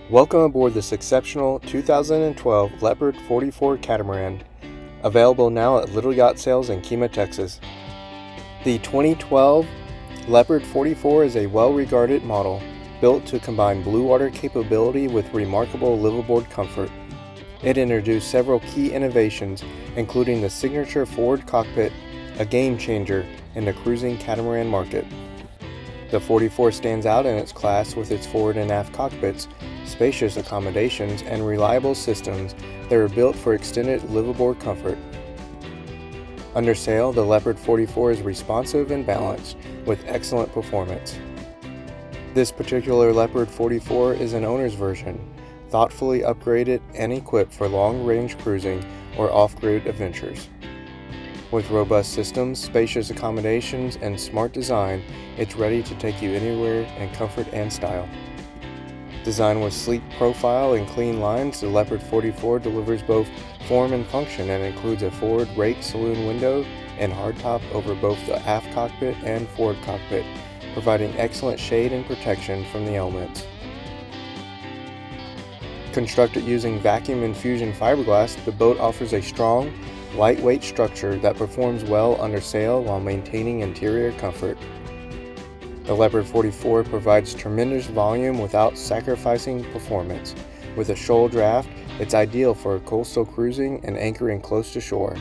Welcome aboard this exceptional 2012 Leopard 44 Catamaran, available now at Little Yacht Sales in Kemah, Texas. The 2012 Leopard 44 is a well-regarded model, built to combine blue water capability with remarkable liveaboard comfort. It introduced several key innovations, including the signature forward cockpit, a game changer in the cruising catamaran market. The 44 stands out in its class with its forward and aft cockpits, spacious accommodations, and reliable systems that are built for extended liveaboard comfort. Under sail, the Leopard 44 is responsive and balanced, with excellent performance. This particular Leopard 44 is an owner's version, thoughtfully upgraded and equipped for long-range cruising or off-grid adventures. With robust systems, spacious accommodations, and smart design, it's ready to take you anywhere in comfort and style. Designed with sleek profile and clean lines, the Leopard 44 delivers both form and function and includes a forward rake saloon window and hardtop over both the aft cockpit and forward cockpit, providing excellent shade and protection from the elements. Constructed using vacuum infusion fiberglass, the boat offers a strong, lightweight structure that performs well under sail while maintaining interior comfort. The Leopard 44 provides tremendous volume without sacrificing performance. With a shoal draft, it's ideal for coastal cruising and anchoring close to shore.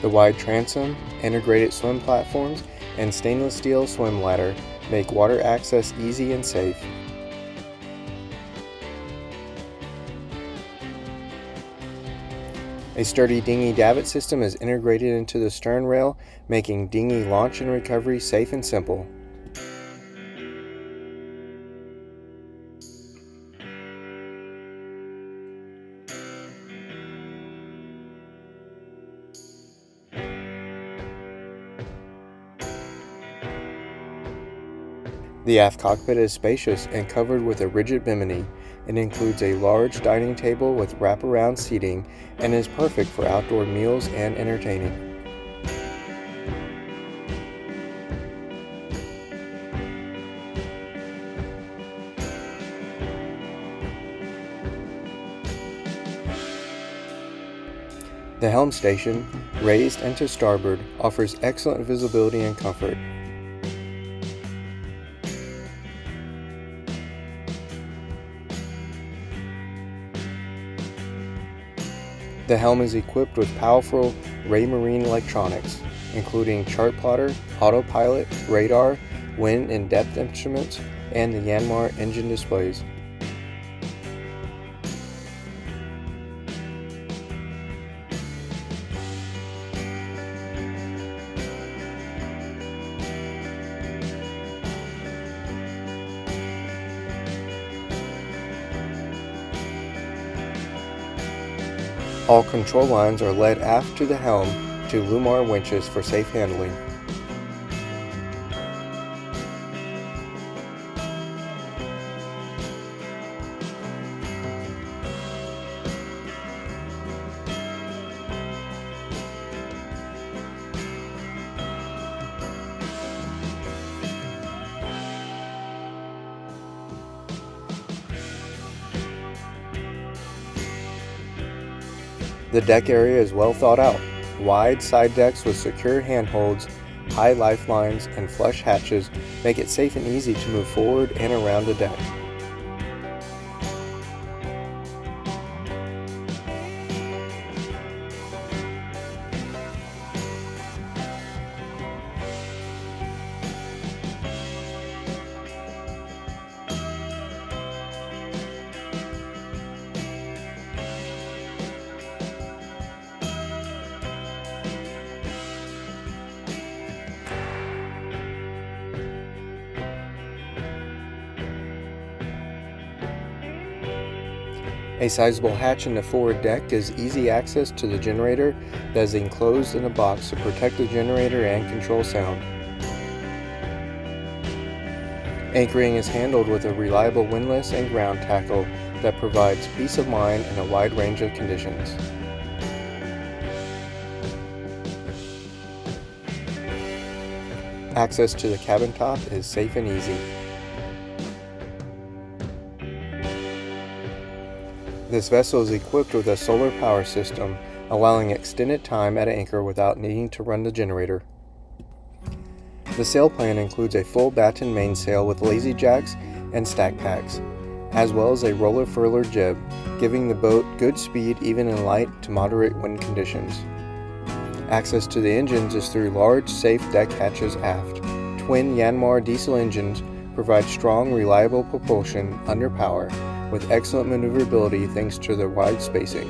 The wide transom, integrated swim platforms, and stainless steel swim ladder make water access easy and safe. A sturdy dinghy davit system is integrated into the stern rail, making dinghy launch and recovery safe and simple. The aft cockpit is spacious and covered with a rigid bimini. It includes a large dining table with wraparound seating and is perfect for outdoor meals and entertaining. The helm station, raised and to starboard, offers excellent visibility and comfort. The helm is equipped with powerful Raymarine electronics, including chart plotter, autopilot, radar, wind and depth instruments, and the Yanmars engine displays. All control lines are led aft to the helm to Yanmars winches for safe handling. The deck area is well thought out. Wide side decks with secure handholds, high lifelines, and flush hatches make it safe and easy to move forward and around the deck. A sizable hatch in the forward deck gives easy access to the generator that is enclosed in a box to protect the generator and control sound. Anchoring is handled with a reliable windlass and ground tackle that provides peace of mind in a wide range of conditions. Access to the cabin top is safe and easy. This vessel is equipped with a solar power system, allowing extended time at anchor without needing to run the generator. The sail plan includes a full batten mainsail with lazy jacks and stack packs, as well as a roller furler jib, giving the boat good speed even in light to moderate wind conditions. Access to the engines is through large, safe deck hatches aft. Twin Yanmar diesel engines provide strong, reliable propulsion under power, with excellent maneuverability thanks to their wide spacing.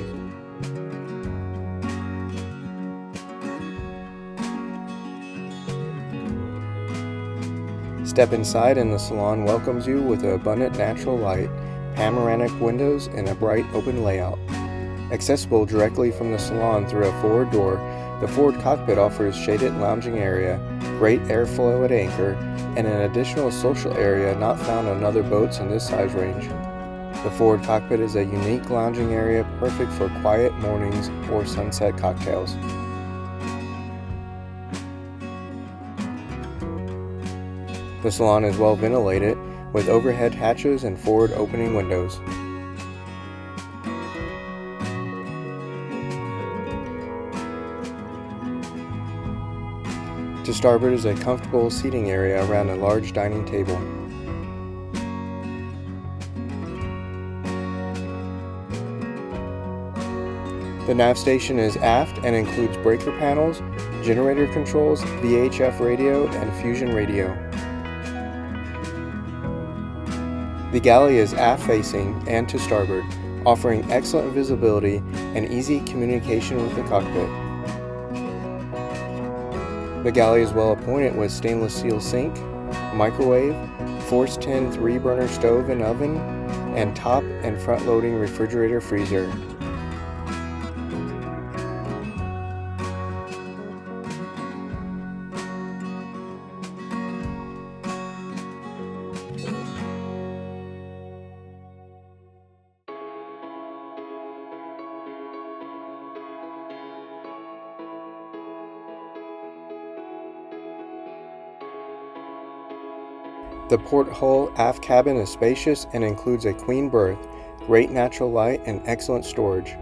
Step inside and the salon welcomes you with abundant natural light, panoramic windows, and a bright open layout. Accessible directly from the salon through a forward door, the forward cockpit offers shaded lounging area, great airflow at anchor, and an additional social area not found on other boats in this size range. The forward cockpit is a unique lounging area perfect for quiet mornings or sunset cocktails. The salon is well ventilated, with overhead hatches and forward opening windows. To starboard is a comfortable seating area around a large dining table. The nav station is aft and includes breaker panels, generator controls, VHF radio, and fusion radio. The galley is aft-facing and to starboard, offering excellent visibility and easy communication with the cockpit. The galley is well appointed with stainless steel sink, microwave, force tin 3-burner stove and oven, and top and front loading refrigerator freezer. The porthole aft cabin is spacious and includes a queen berth, great natural light, and excellent storage.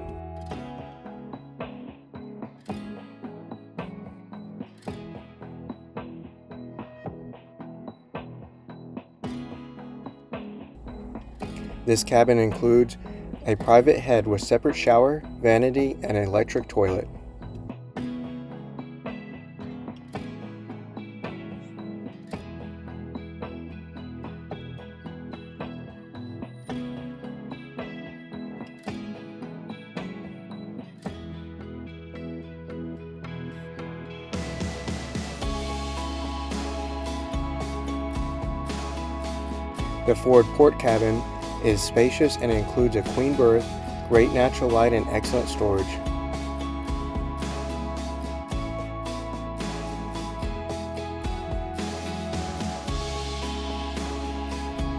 This cabin includes a private head with separate shower, vanity, and electric toilet. The forward port cabin is spacious and includes a queen berth, great natural light, and excellent storage.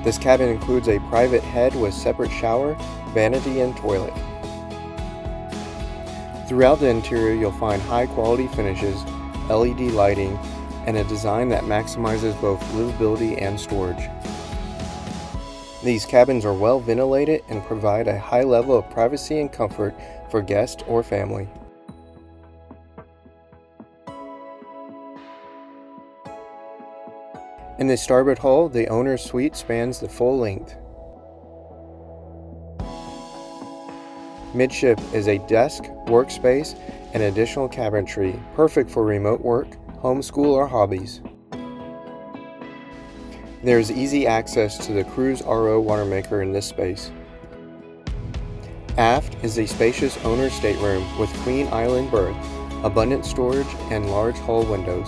This cabin includes a private head with separate shower, vanity, and toilet. Throughout the interior, you'll find high-quality finishes, LED lighting, and a design that maximizes both livability and storage. These cabins are well ventilated and provide a high level of privacy and comfort for guests or family. In the starboard hull, the owner's suite spans the full length. Midship is a desk, workspace, and additional cabinetry, perfect for remote work, homeschool, or hobbies. There is easy access to the Cruise RO water maker in this space. Aft is a spacious owner's stateroom with queen island berth, abundant storage, and large hull windows.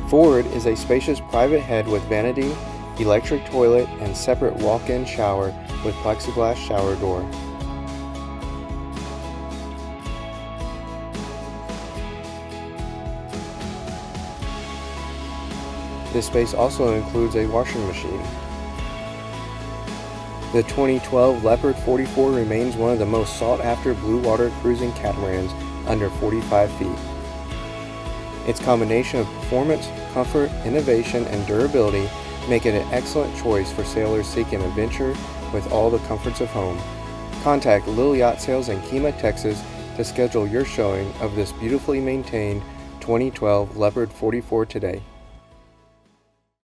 Forward is a spacious private head with vanity, electric toilet, and separate walk-in shower with plexiglass shower door. This space also includes a washing machine. The 2012 Leopard 44 remains one of the most sought-after blue water cruising catamarans under 45 feet. Its combination of performance, comfort, innovation, and durability make it an excellent choice for sailors seeking adventure with all the comforts of home. Contact Little Yacht Sales in Kemah, Texas to schedule your showing of this beautifully maintained 2012 Leopard 44 today.